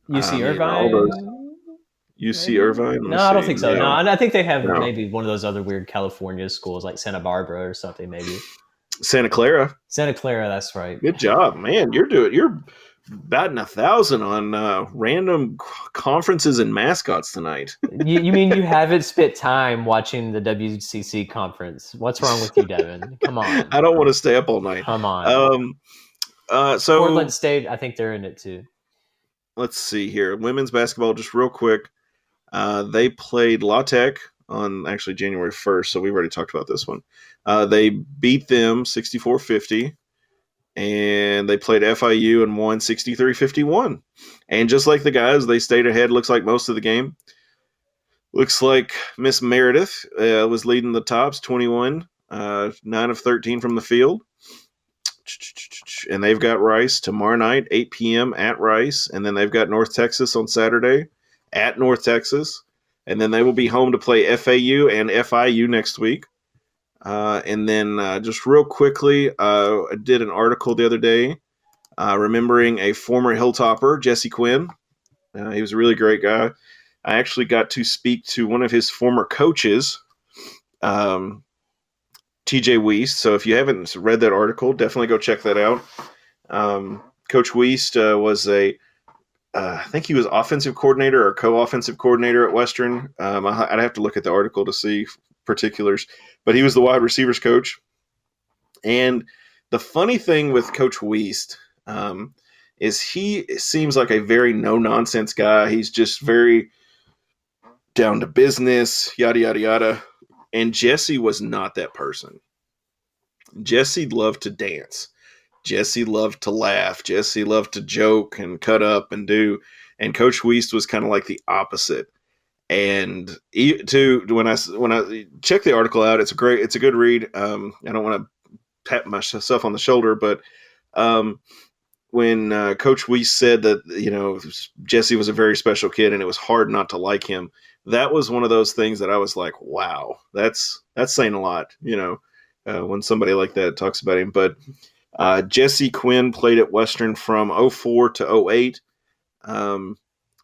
UC all those. Irvine. UC Maybe? Irvine. Let me No, I don't see. think so. No, No, I think they have no. maybe one of those other weird California schools like Santa Barbara or something. Maybe Santa Clara. Santa Clara. That's right. Good job, man. You're batting 1,000 on random conferences and mascots tonight. You mean you haven't spent time watching the WCC conference? What's wrong with you, Devin? Come on. I don't want to stay up all night. Come on. So Portland State, I think they're in it too. let's see here. Women's basketball, just real quick. They played La Tech on actually January 1st, so we've already talked about this one. They beat them 64-50, and they played FIU and won 63-51. And just like the guys, they stayed ahead, looks like most of the game. Looks like Miss Meredith was leading the Tops, 21, 9 of 13 from the field. And they've got Rice tomorrow night, 8 p.m. at Rice. And then they've got North Texas on Saturday at North Texas. And then they will be home to play FAU and FIU next week. And then just real quickly, I did an article the other day remembering a former Hilltopper, Jessie Quinn. He was a really great guy. I actually got to speak to one of his former coaches, TJ Wiest. So if you haven't read that article, definitely go check that out. Coach Wiest was I think he was offensive coordinator or co-offensive coordinator at Western. I'd have to look at the article to see particulars, but he was the wide receivers coach. And the funny thing with Coach Wiest is he seems like a very no-nonsense guy. He's just very down to business, yada, yada, yada. And Jessie was not that person. Jessie loved to dance. Jessie loved to laugh. Jessie loved to joke and cut up and do. And Coach Wiest was kind of like the opposite. And when I check the article out, it's a good read. I don't want to pat myself on the shoulder, but when Coach Wiest said that Jessie was a very special kid and it was hard not to like him, that was one of those things that I was like, wow, that's saying a lot, when somebody like that talks about him. But Jessie Quinn played at Western from 04 to 08.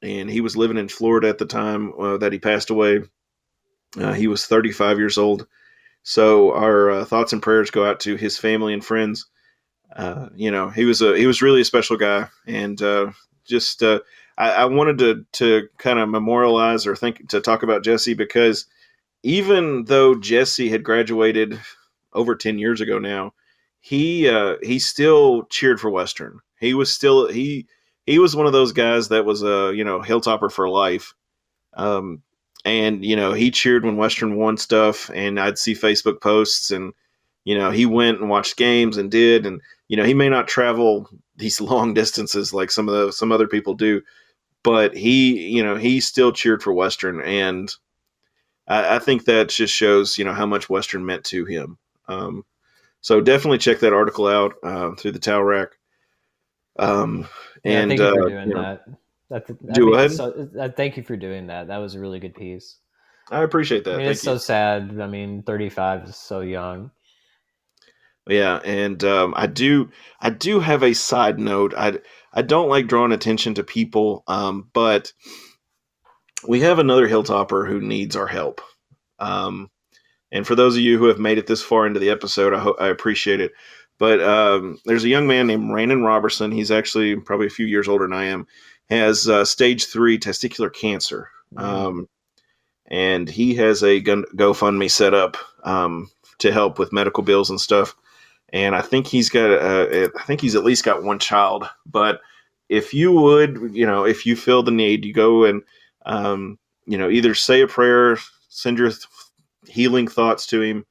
And he was living in Florida at the time that he passed away. He was 35 years old. So our thoughts and prayers go out to his family and friends. He was really a special guy, and I wanted to kind of memorialize or talk about Jessie, because even though Jessie had graduated over 10 years ago now, he still cheered for Western. He was one of those guys that was a Hilltopper for life. And he cheered when Western won stuff, and I'd see Facebook posts, and he went and watched games and he may not travel these long distances like some other people do, but he still cheered for Western, and I think that just shows how much Western meant to him. So definitely check that article out through the Towel Rack. Thank you for doing that. Thank you for doing that. That was a really good piece. I appreciate that. It's so sad. 35 is so young. Yeah, and I do have a side note. I don't like drawing attention to people, but we have another Hilltopper who needs our help. And for those of you who have made it this far into the episode, I appreciate it. But there's a young man named Brandon Robertson. He's actually probably a few years older than I am. Has stage 3 testicular cancer. And he has a GoFundMe set up to help with medical bills and stuff. And I think he's at least got one child. But if you would, if you feel the need, you go and, either say a prayer, send your healing thoughts to him.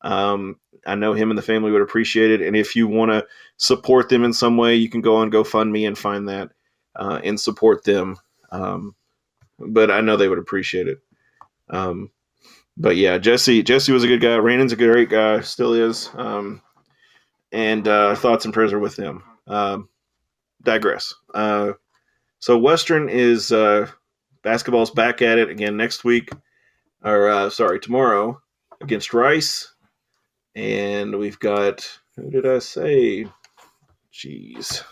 I know him and the family would appreciate it. And if you want to support them in some way, you can go on GoFundMe and find that and support them. But I know they would appreciate it. But yeah, Jesse was a good guy. Randon's a great guy, still is. And thoughts and prayers are with them. Digress. So Western is basketball's back at it again next week, tomorrow against Rice. And we've got, who did I say? Jeez.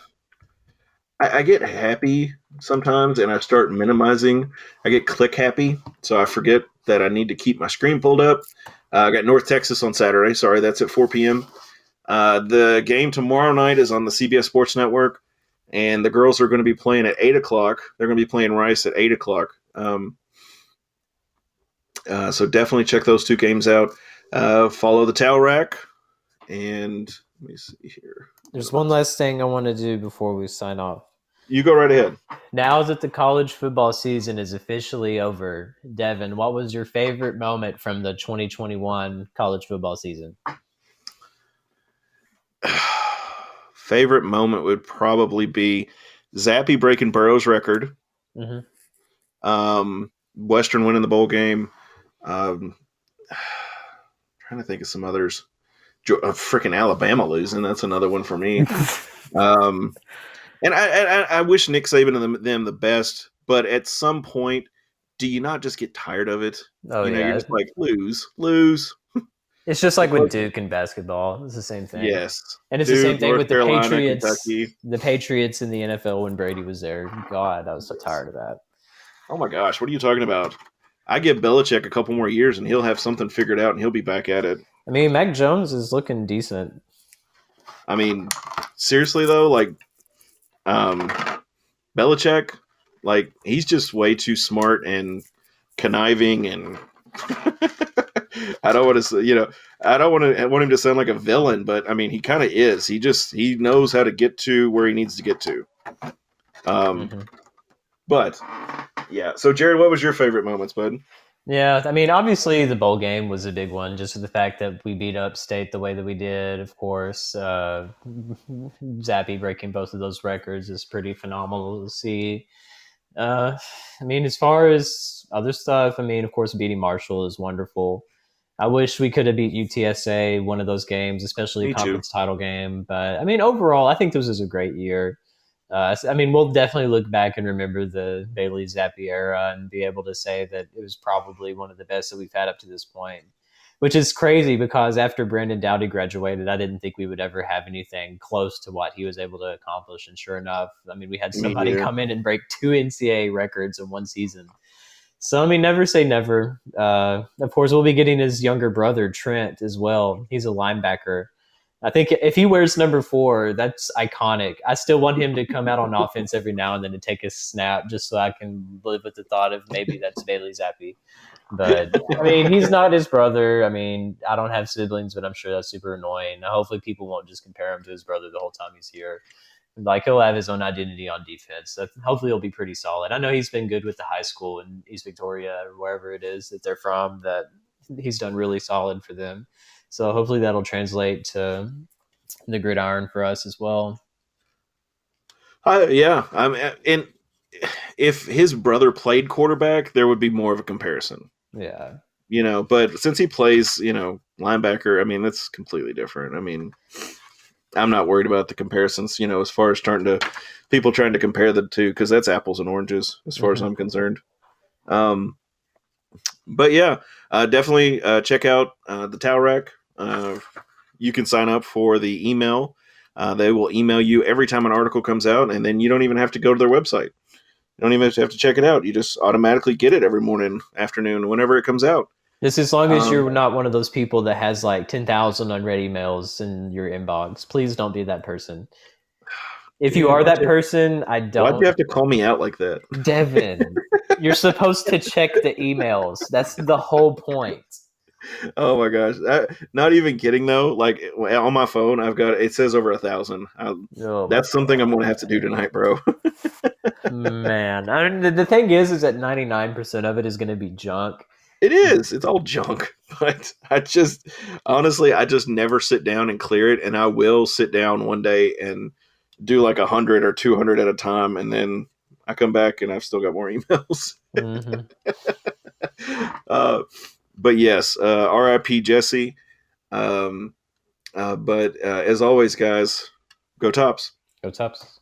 I get happy sometimes and I start minimizing. I get click happy, so I forget that I need to keep my screen pulled up. I got North Texas on Saturday. Sorry, that's at 4 p.m. The game tomorrow night is on the CBS Sports Network, and the girls are going to be playing at 8 o'clock. They're going to be playing Rice at 8 o'clock. So definitely check those two games out. Follow the towel rack, and let me see here. There's one last thing I want to do before we sign off. You go right ahead. Now that the college football season is officially over, Devin, what was your favorite moment from the 2021 college football season? Favorite moment would probably be Zappy breaking Burrow's record. Mm-hmm. Western winning the bowl game. Trying to think of some others. Freaking Alabama losing. That's another one for me. And I wish Nick Saban and them the best, but at some point, do you not just get tired of it? Oh, yeah. You're just like, lose. It's just like with Duke and basketball. It's the same thing. Yes. And it's Duke, the same thing North with the Carolina, Patriots. Kentucky. The Patriots in the NFL when Brady was there. God, I was so tired of that. Oh, my gosh. What are you talking about? I give Belichick a couple more years, and he'll have something figured out, and he'll be back at it. I mean, Mac Jones is looking decent. I mean, seriously, though, like, Belichick, like, he's just way too smart and conniving, and I don't want to say, I don't want him to sound like a villain, but I mean, he kind of is. He knows how to get to where he needs to get to. But yeah. So, Jared, what was your favorite moments, bud? Yeah, I mean, obviously the bowl game was a big one, just for the fact that we beat up State the way that we did. Of course, Zappy breaking both of those records is pretty phenomenal to see. I mean, as far as other stuff, I mean, of course, beating Marshall is wonderful. I wish we could have beat UTSA one of those games, especially a conference title game. But I mean, overall, I think this was a great year. I mean, we'll definitely look back and remember the Bailey Zappi era and be able to say that it was probably one of the best that we've had up to this point, which is crazy because after Brandon Dowdy graduated, I didn't think we would ever have anything close to what he was able to accomplish. And sure enough, I mean, we had somebody come in and break 2 NCAA records in one season. So, I mean, never say never. Of course, we'll be getting his younger brother, Trent, as well. He's a linebacker. I think if he wears number 4, that's iconic. I still want him to come out on offense every now and then to take a snap just so I can live with the thought of maybe that's Bailey Zappi. But, I mean, he's not his brother. I mean, I don't have siblings, but I'm sure that's super annoying. Hopefully people won't just compare him to his brother the whole time he's here. Like, he'll have his own identity on defense. So hopefully he'll be pretty solid. I know he's been good with the high school in East Victoria or wherever it is that they're from, that he's done really solid for them. So hopefully that'll translate to the gridiron for us as well. Yeah. And if his brother played quarterback, there would be more of a comparison. Yeah. But since he plays, linebacker, I mean, that's completely different. I mean, I'm not worried about the comparisons, as far as people trying to compare the two, because that's apples and oranges as far as I'm concerned. But yeah, definitely check out the Towel Rack. You can sign up for the email. They will email you every time an article comes out, and then you don't even have to go to their website. You don't even have to check it out. You just automatically get it every morning, afternoon, whenever it comes out. Just as long as you're not one of those people that has like 10,000 unread emails in your inbox. Please don't be that person. If you are that person, I don't. Why'd you have to call me out like that? Devin, you're supposed to check the emails. That's the whole point. Oh my gosh! Not even kidding though. Like on my phone, I've got it says over 1,000. Oh my That's something I'm gonna have to do tonight, bro. man. I mean, the thing is that 99% of it is going to be junk. It is. It's all junk. But I just honestly, I just never sit down and clear it. And I will sit down one day and do like 100 or 200 at a time, and then I come back and I've still got more emails. Mm-hmm. But yes, R.I.P. Jessie. But as always, guys, go Tops. Go Tops.